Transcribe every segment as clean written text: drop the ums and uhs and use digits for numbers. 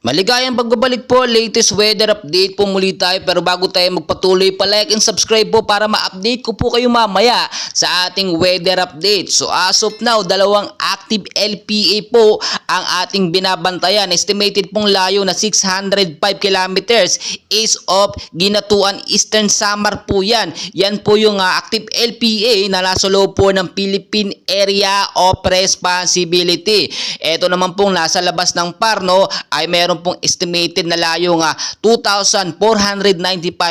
Maligayang pagbabalik po, latest weather update po muli tayo, pero bago tayo magpatuloy pa like and subscribe po para ma-update ko po kayo mamaya sa ating weather update. So as of now, dalawang active LPA po ang ating binabantayan. Estimated pong layo na 605 kilometers east of Ginatuan Eastern Samar po yan. Yan po yung active LPA na nasa loob po ng Philippine Area of Responsibility. Ito naman pong nasa labas ng Parno ay meron pong estimated na layo nga 2,495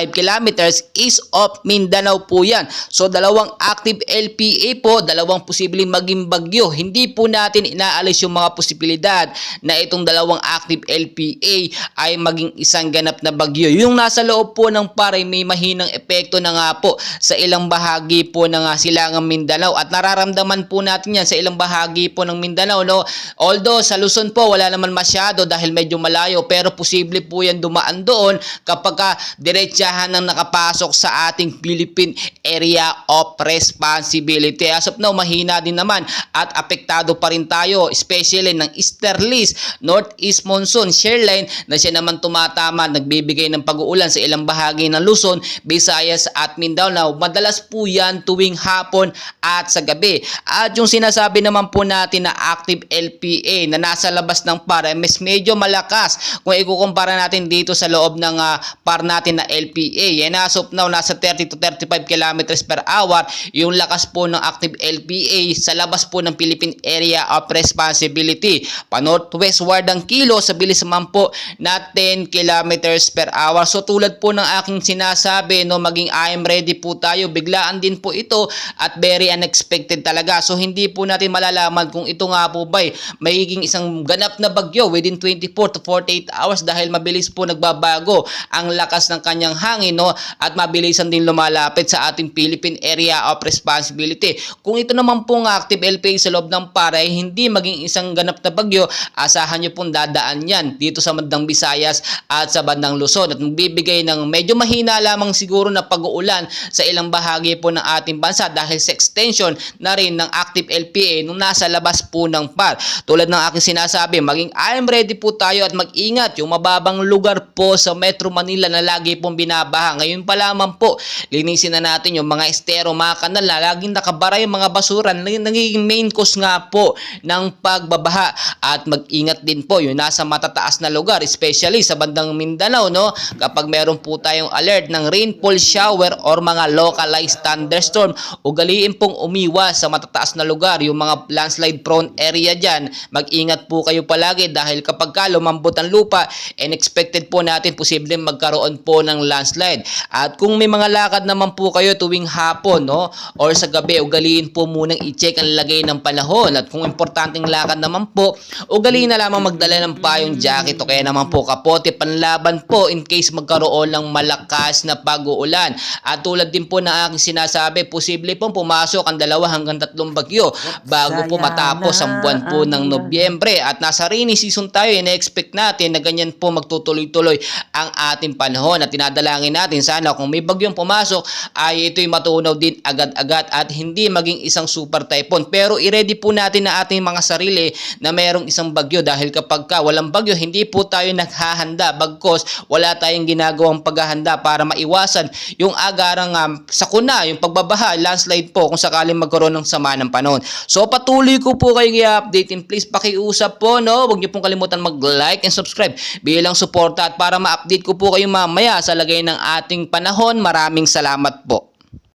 kilometers east of Mindanao po yan. So dalawang active LPA po, dalawang posibleng maging bagyo. Hindi po natin inaalis yung mga posibilidad na itong dalawang active LPA ay maging isang ganap na bagyo. Yung nasa loob po ng Paray may mahinang epekto na nga po sa ilang bahagi po ng silangang Mindanao at nararamdaman po natin yan sa ilang bahagi po ng Mindanao, no? Although sa Luzon po wala naman masyado dahil medyo malayo, pero posible po yan dumaan doon kapag diretsahan ng nakapasok sa ating Philippine Area of Responsibility. As of now, mahina din naman at apektado pa rin tayo, especially ng easterlies, northeast monsoon, shear line na siya naman tumatama, nagbibigay ng pag-uulan sa ilang bahagi ng Luzon, Visayas at Mindanao. Madalas po yan tuwing hapon at sa gabi. At yung sinasabi naman po natin na active LPA na nasa labas ng Paray, medyo malakas kung ikukumpara natin dito sa loob ng par natin na LPA. Yan as of now, nasa 30 to 35 kilometers per hour yung lakas po ng active LPA sa labas po ng Philippine Area of Responsibility. Pa-northwestward ang kilo sa bilis naman po na 10 kilometers per hour. So tulad po ng aking sinasabi, no, maging I am ready po tayo. Biglaan din po ito at very unexpected talaga. So hindi po natin malalaman kung ito nga po ba magiging isang ganap na bagyo within 24 to 48 hours dahil mabilis po nagbabago ang lakas ng kanyang hangin, no, at mabilisan din lumalapit sa ating Philippine Area of Responsibility. Kung ito naman pong active LPA sa loob ng Paray, hindi maging isang ganap na bagyo, asahan nyo pong dadaan yan dito sa bandang Visayas at sa bandang Luzon at magbibigay ng medyo mahina lamang siguro na pag-uulan sa ilang bahagi po ng ating bansa dahil sa extension na rin ng active LPA nung nasa labas po ng PAR. Tulad ng aking sinasabi, maging I am ready po tayo at mag-ingat yung mababang lugar po sa Metro Manila na lagi pong binabaha. Ngayon pa lamang po, linisin na natin yung mga estero, mga kanal na laging nakabara yung mga basura, nagiging main cause nga po ng pagbabaha. At mag-ingat din po yung nasa matataas na lugar, especially sa bandang Mindanao, no? Kapag meron po tayong alert ng rainfall shower or mga localized thunderstorm, ugaliin pong umiwas sa matataas na lugar, yung mga landslide prone area dyan. Mag-ingat po kayo palagi dahil kapag lumambot ang lupa, expected po natin posibleng magkaroon po ng landslide. At kung may mga lakad naman po kayo tuwing hapon, no, or sa gabi, ugaliin po munang i-check ang lagay ng panahon. At kung importanteng lakad naman po, ugaliin na lamang magdala ng payong jacket o kaya naman po kapote panlaban po in case magkaroon ng malakas na pag-uulan. At tulad din po na aking sinasabi, posible pong pumasok ang 2 hanggang 3 bagyo bago po matapos ang buwan po ng Nobyembre. At nasa rainy season tayo, ina-expect natin na ganyan po magtutuloy-tuloy ang ating panahon at tinadalangin natin sana kung may bagyong pumasok ay ito'y matunaw din agad-agad at hindi maging isang super typhoon. Pero i-ready po natin na ating mga sarili na mayroong isang bagyo dahil kapag walang bagyo, hindi po tayo naghahanda bagkos wala tayong ginagawang paghahanda para maiwasan yung agarang sakuna, yung pagbabaha, landslide po kung sakaling magkaroon ng sama ng panahon. So patuloy ko po kayo i-update and please pakiusap po, no, huwag niyo pong kalimutan mag-like and subscribe bilang suporta at para ma-update ko po kayo mamaya sa lagay ng ating panahon. Maraming salamat po.